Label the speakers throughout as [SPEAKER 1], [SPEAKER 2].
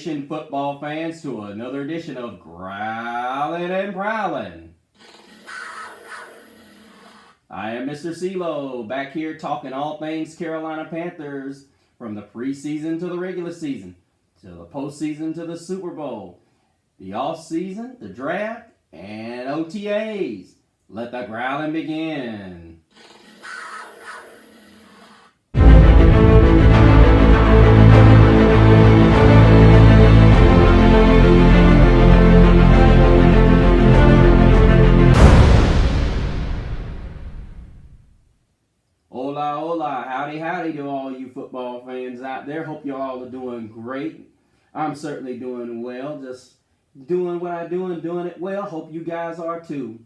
[SPEAKER 1] Nation football fans to another edition of Growling and Prowlin. I am Misterceelow, back here talking all things Carolina Panthers, from the preseason to the regular season, to the postseason to the Super Bowl, the offseason, the draft, and OTAs. Let the growling begin. Hola, hola, howdy, howdy to all you football fans out there. Hope you all are doing great. I'm certainly doing well, just doing what I do and doing it well. Hope you guys are too.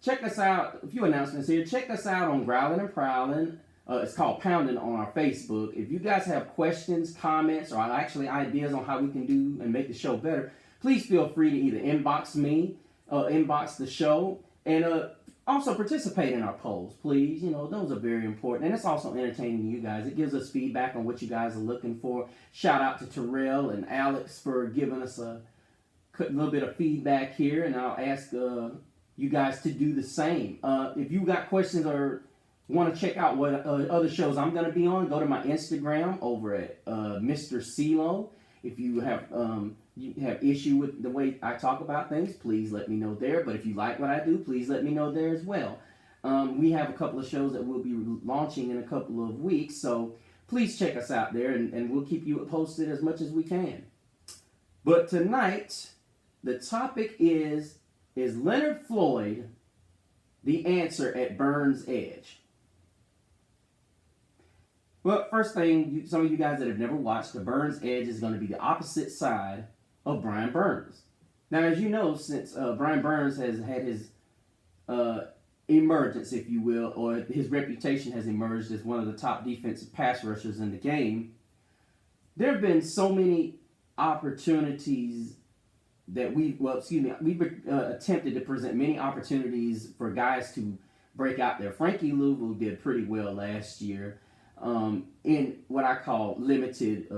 [SPEAKER 1] Check us out, a few announcements here. Check us out on Growling and Prowlin. It's called Pounding on our Facebook. If you guys have questions, comments, or actually ideas on how we can do and make the show better, please feel free to either inbox me, inbox the show, and also participate in our polls, please. You know, those are very important. And it's also entertaining to you guys. It gives us feedback on what you guys are looking for. Shout out to Terrell and Alex for giving us a little bit of feedback here. And I'll ask you guys to do the same. If you got questions or want to check out what other shows I'm going to be on, go to my Instagram over at Misterceelow. If you have issue with the way I talk about things, please let me know there. But if you like what I do, please let me know there as well. We have a couple of shows that we'll be launching in a couple of weeks, so please check us out there, and we'll keep you posted as much as we can. But tonight, the topic is Leonard Floyd the answer at Burns' Edge? Well, first thing, some of you guys that have never watched, the Burns' Edge is going to be the opposite side of Brian Burns. Now, as you know, since Brian Burns has had his emergence, if you will, or his reputation has emerged as one of the top defensive pass rushers in the game, there have been so many opportunities that we've attempted to present many opportunities for guys to break out there. Frankie Louisville did pretty well last year in what I call limited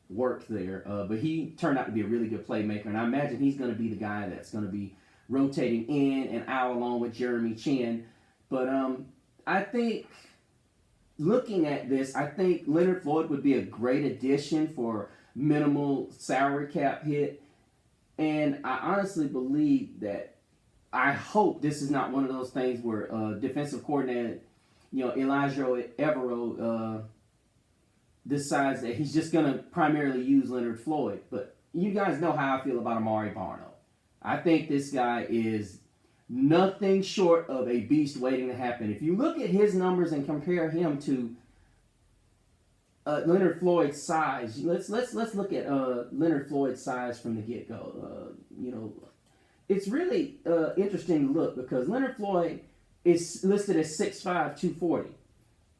[SPEAKER 1] work there, but he turned out to be a really good playmaker, and I imagine he's going to be the guy that's going to be rotating in and out along with Jeremy Chin. But I think, looking at this, I think Leonard Floyd would be a great addition for minimal salary cap hit. And I honestly believe that, I hope this is not one of those things where defensive coordinator, Elijah Evero decides that he's just going to primarily use Leonard Floyd. But you guys know how I feel about Amari Barno. I think this guy is nothing short of a beast waiting to happen. If you look at his numbers and compare him to Leonard Floyd's size, let's look at Leonard Floyd's size from the get-go. It's really interesting to look, because Leonard Floyd is listed as 6'5", 240.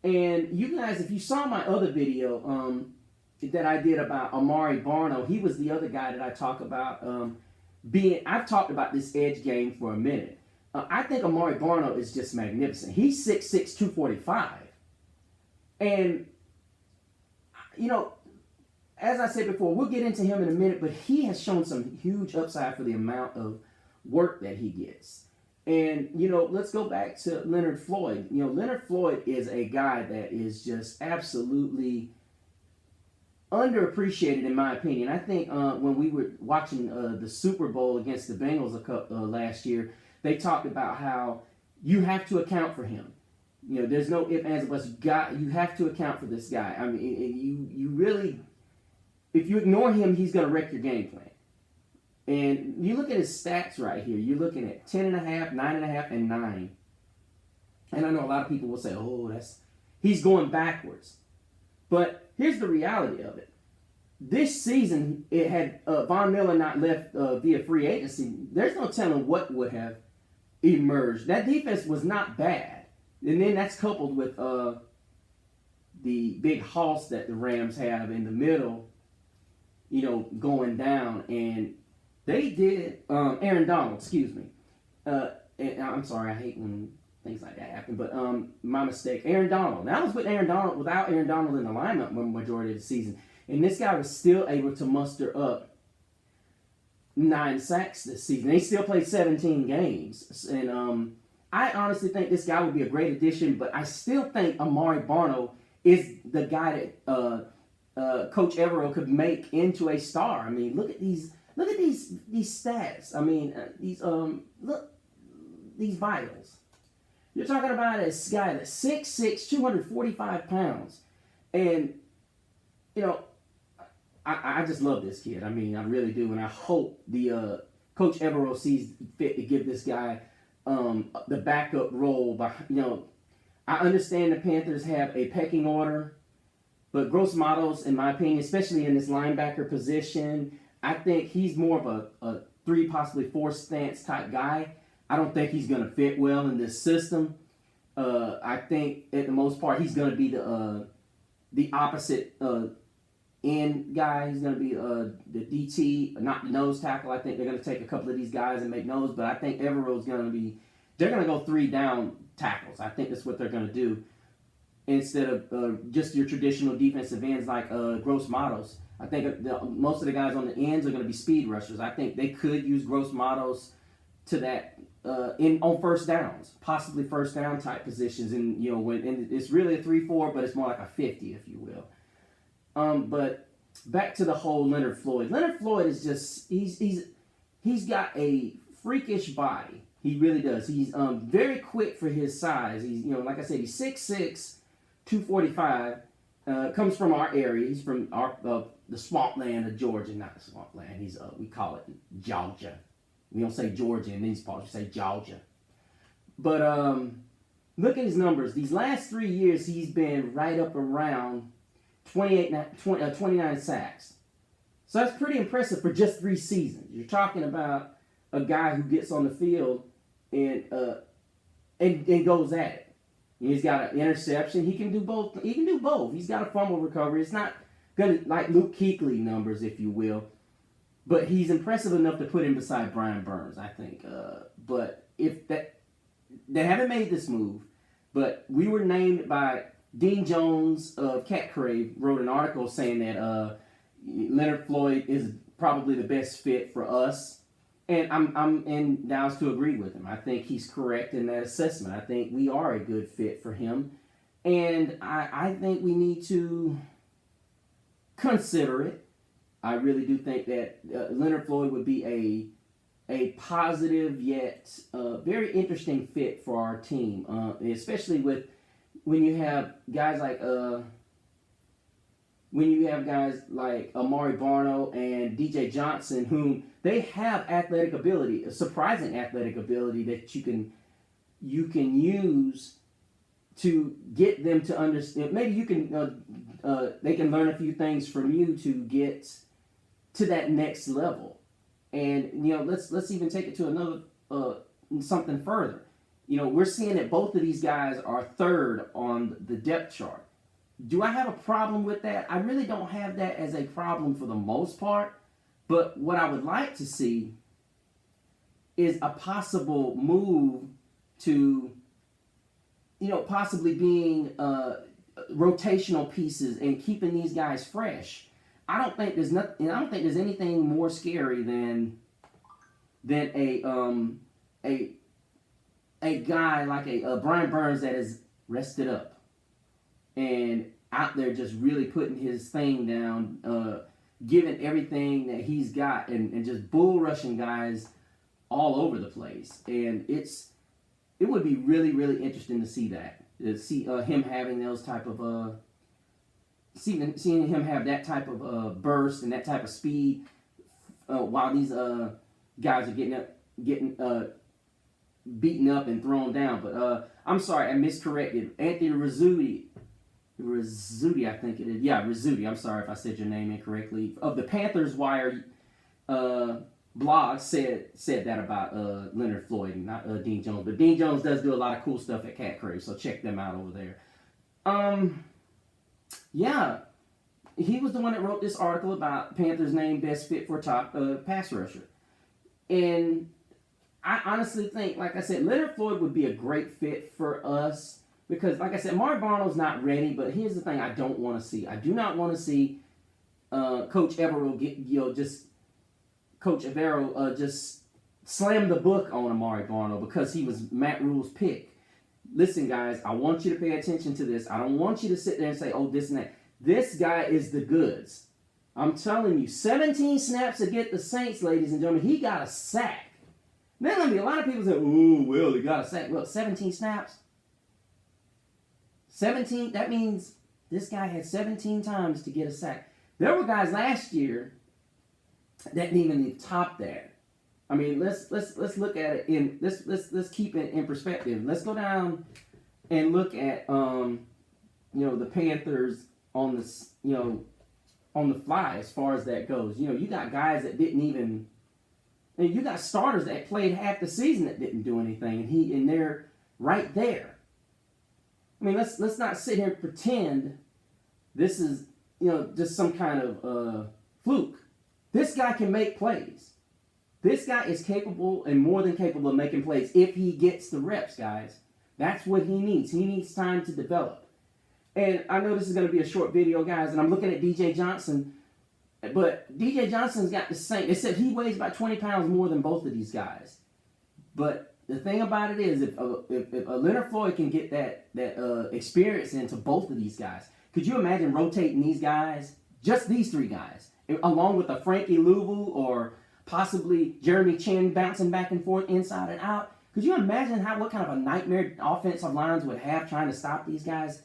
[SPEAKER 1] And you guys, if you saw my other video that I did about Amari Barno, he was the other guy that I talk about I've talked about this edge game for a minute. I think Amari Barno is just magnificent. He's 6'6", 245. And as I said before, we'll get into him in a minute, but he has shown some huge upside for the amount of work that he gets. And, let's go back to Leonard Floyd. Leonard Floyd is a guy that is just absolutely underappreciated, in my opinion. I think when we were watching the Super Bowl against the Bengals last year, they talked about how you have to account for him. There's no ifs, ands, or buts. You have to account for this guy. I mean, you really, if you ignore him, he's going to wreck your game plan. And you look at his stats right here. You're looking at 10.5, 9.5, and 9. And I know a lot of people will say, he's going backwards. But here's the reality of it. This season, it had Von Miller not left via free agency, there's no telling what would have emerged. That defense was not bad. And then that's coupled with the big hoss that the Rams have in the middle, going down. And they did, Aaron Donald, excuse me. And I'm sorry, I hate when things like that happen, but my mistake. Aaron Donald. That was with Aaron Donald, without Aaron Donald in the lineup the majority of the season. And this guy was still able to muster up 9 sacks this season. They still played 17 games. And I honestly think this guy would be a great addition, but I still think Amari Barno is the guy that Coach Evero could make into a star. I mean, look at these stats. I mean, these vitals. You're talking about a guy that's 6'6", 245 pounds. And, I just love this kid. I mean, I really do. And I hope the Coach Evero sees fit to give this guy the backup role. But, I understand the Panthers have a pecking order. But Gross Matos, in my opinion, especially in this linebacker position, I think he's more of a 3, possibly 4 stance type guy. I don't think he's going to fit well in this system. I think, at the most part, he's going to be the opposite end guy. He's going to be the DT, not the nose tackle. I think they're going to take a couple of these guys and make nose. But I think Evero's going to be, they're going to go 3 down tackles. I think that's what they're going to do, instead of just your traditional defensive ends like Gross Matos. I think most of the guys on the ends are going to be speed rushers. I think they could use Gross Matos to that on first downs, possibly first down type positions, and when it's really a 3-4, but it's more like a 50, if you will. But back to the whole Leonard Floyd. Leonard Floyd is just he's got a freakish body. He really does. He's very quick for his size. He's like I said, he's 6'6", 245. Comes from our area. He's from the swampland of Georgia, not the swampland. He's we call it Georgia. We don't say Georgia in these parts. We say Georgia. But look at his numbers. These last 3 years, he's been right up around 29 sacks. So that's pretty impressive for just 3 seasons. You're talking about a guy who gets on the field and goes at it. He's got an interception. He can do both. He's got a fumble recovery. It's not gonna like Luke Kuechly numbers, if you will, but he's impressive enough to put him beside Brian Burns, I think. But if they haven't made this move, but we were named by Dean Jones of Cat Crave wrote an article saying that Leonard Floyd is probably the best fit for us. And I'm in Dallas to agree with him. I think he's correct in that assessment. I think we are a good fit for him. And I think we need to consider it. I really do think that Leonard Floyd would be a positive yet very interesting fit for our team. Especially when you have guys like Amari Barno and DJ Johnson, whom they have athletic ability, a surprising athletic ability that you can use to get them to understand. Maybe you can they can learn a few things from you to get to that next level. And let's even take it to another something further. We're seeing that both of these guys are 3rd on the depth chart. Do I have a problem with that? I really don't have that as a problem for the most part. But what I would like to see is a possible move to, possibly being rotational pieces and keeping these guys fresh. I don't think there's anything more scary than a guy like a Brian Burns that is rested up and out there just really putting his thing down, giving everything that he's got and just bull rushing guys all over the place. And it would be really, really interesting to see that. To see him having those type of seeing him have that type of burst and that type of speed while these guys are getting beaten up and thrown down. But I'm sorry, I miscorrected. Anthony Rizzuti, I think it is. Yeah, Rizzuti. I'm sorry if I said your name incorrectly. Of the Panthers Wire blog said that about Leonard Floyd, not Dean Jones. But Dean Jones does do a lot of cool stuff at Cat Crave, so check them out over there. Yeah, he was the one that wrote this article about Panthers named best fit for top pass rusher. And I honestly think, like I said, Leonard Floyd would be a great fit for us because, like I said, Amari Barno's not ready, but here's the thing I don't want to see. I do not want to see Coach Evero just slammed the book on Amari Barno because he was Matt Rule's pick. Listen, guys, I want you to pay attention to this. I don't want you to sit there and say, oh, this and that. This guy is the goods. I'm telling you, 17 snaps against the Saints, ladies and gentlemen. He got a sack. There's going to be a lot of people say, oh, well, he got a sack. Well, 17 snaps. 17, that means this guy had 17 times to get a sack. There were guys last year that didn't even top that. I mean, let's look at it in let's keep it in perspective. Let's go down and look at the Panthers on this on the fly as far as that goes. You got guys that didn't even, and you got starters that played half the season that didn't do anything, and they're right there. I mean, let's not sit here and pretend this is just some kind of fluke. This guy can make plays. This guy is capable and more than capable of making plays if he gets the reps, guys. That's what he needs. He needs time to develop. And I know this is going to be a short video, guys, and I'm looking at DJ Johnson. But DJ Johnson's got the same, except he weighs about 20 pounds more than both of these guys. But the thing about it is, if Leonard Floyd can get that experience into both of these guys, could you imagine rotating these guys, just these three guys, along with a Frankie Louvu or possibly Jeremy Chin bouncing back and forth inside and out? Could you imagine what kind of a nightmare offensive lines would have trying to stop these guys?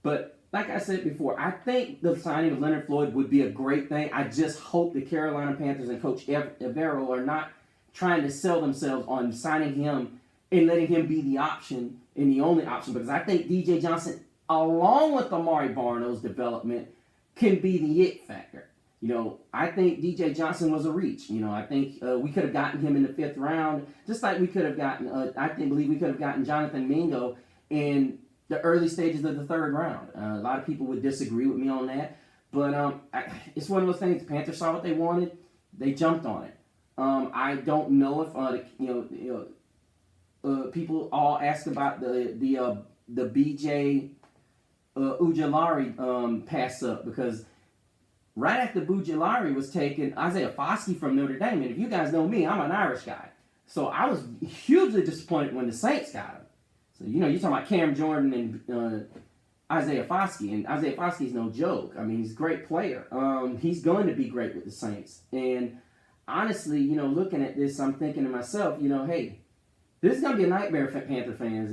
[SPEAKER 1] But like I said before, I think the signing of Leonard Floyd would be a great thing. I just hope the Carolina Panthers and Coach Evero are not trying to sell themselves on signing him and letting him be the option and the only option, because I think DJ Johnson, along with Amari Barno's development, can be the it factor. I think DJ Johnson was a reach. I think we could have gotten him in the 5th round, just like we could have gotten, believe we could have gotten Jonathan Mingo in the early stages of the 3rd round. A lot of people would disagree with me on that, but it's one of those things. The Panthers saw what they wanted, they jumped on it. I don't know if people all ask about the BJ Ojulari pass up, because right after Ojulari was taken, Isaiah Foskey from Notre Dame, and if you guys know me, I'm an Irish guy, so I was hugely disappointed when the Saints got him. So you're talking about Cam Jordan and Isaiah Foskey, and Isaiah Foskey's no joke. I mean, he's a great player. He's going to be great with the Saints, and honestly, looking at this, I'm thinking to myself, hey, this is going to be a nightmare for Panther fans.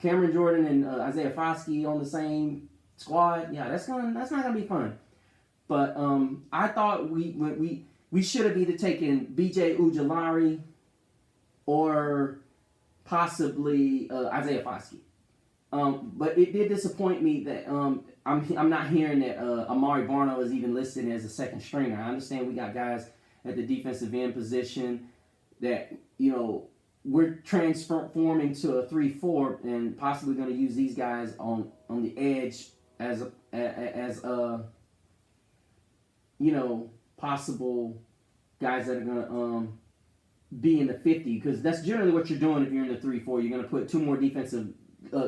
[SPEAKER 1] Cameron Jordan and Isaiah Foskey on the same squad. Yeah, that's not going to be fun. But I thought we should have either taken BJ Ojulari or possibly Isaiah Foskey. But it did disappoint me that I'm not hearing that Amari Barno is even listed as a second stringer. I understand we got guys at the defensive end position that, we're transforming to a 3-4 and possibly going to use these guys on the edge as possible guys that are going to be in the 50, because that's generally what you're doing if you're in the 3-4. You're going to put 2 more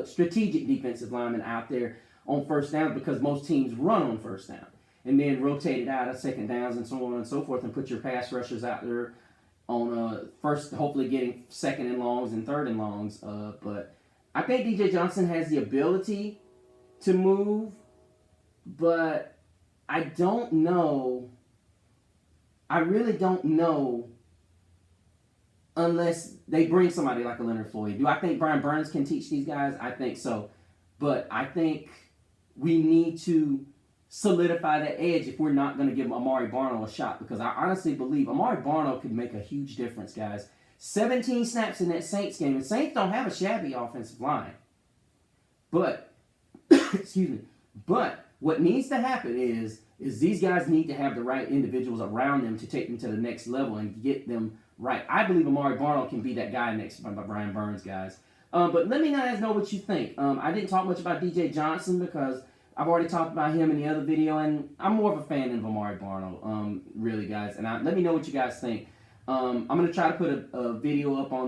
[SPEAKER 1] strategic defensive linemen out there on first down, because most teams run on first down, and then rotate it out of second downs and so on and so forth, and put your pass rushers out there on first, hopefully getting second and longs and third and longs. But I think DJ Johnson has the ability to move, but I don't know. I really don't know unless they bring somebody like a Leonard Floyd. Do I think Brian Burns can teach these guys? I think so. But I think we need to solidify that edge if we're not going to give Amari Barno a shot, because I honestly believe Amari Barno could make a huge difference, guys. 17 snaps in that Saints game, and Saints don't have a shabby offensive line. But, excuse me, but what needs to happen is these guys need to have the right individuals around them to take them to the next level and get them right. I believe Amari Barno can be that guy next by Brian Burns, guys. But let me guys know what you think. I didn't talk much about DJ Johnson because I've already talked about him in the other video, and I'm more of a fan of Amari Barno, really, guys. And let me know what you guys think. I'm going to try to put a video up on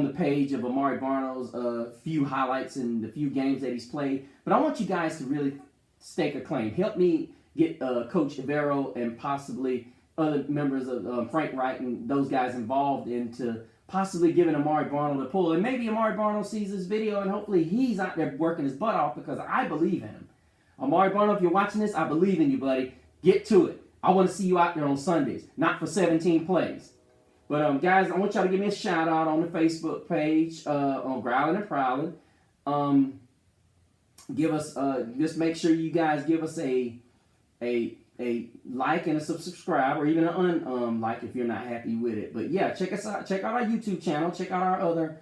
[SPEAKER 1] the page of Amari Barno's few highlights and the few games that he's played. But I want you guys to really stake a claim. Help me get Coach Evero and possibly other members of Frank Wright and those guys involved into possibly giving Amari Barnold a pull. And maybe Amari Barnold sees this video and hopefully he's out there working his butt off, because I believe in him. Amari Barnold, if you're watching this, I believe in you, buddy. Get to it. I want to see you out there on Sundays, not for 17 plays. But guys, I want y'all to give me a shout out on the Facebook page on Growling and Prowlin. Give us just make sure you guys give us a like and a subscribe, or even an like if you're not happy with it. But yeah, check us out. Check out our YouTube channel. Check out our other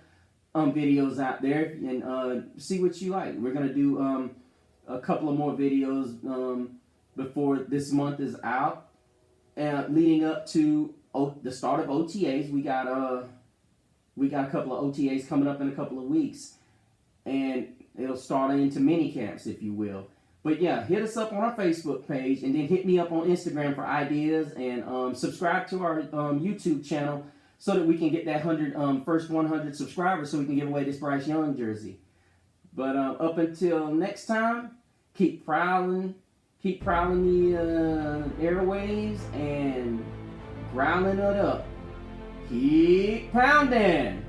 [SPEAKER 1] videos out there, and see what you like. We're gonna do a couple of more videos before this month is out, and leading up to the start of OTAs. We got a couple of OTAs coming up in a couple of weeks, and it'll start into mini camps, if you will. But yeah, hit us up on our Facebook page, and then hit me up on Instagram for ideas, and subscribe to our YouTube channel so that we can get that first 100 subscribers, so we can give away this Bryce Young jersey. But up until next time, keep prowling the airwaves and growling it up. Keep pounding.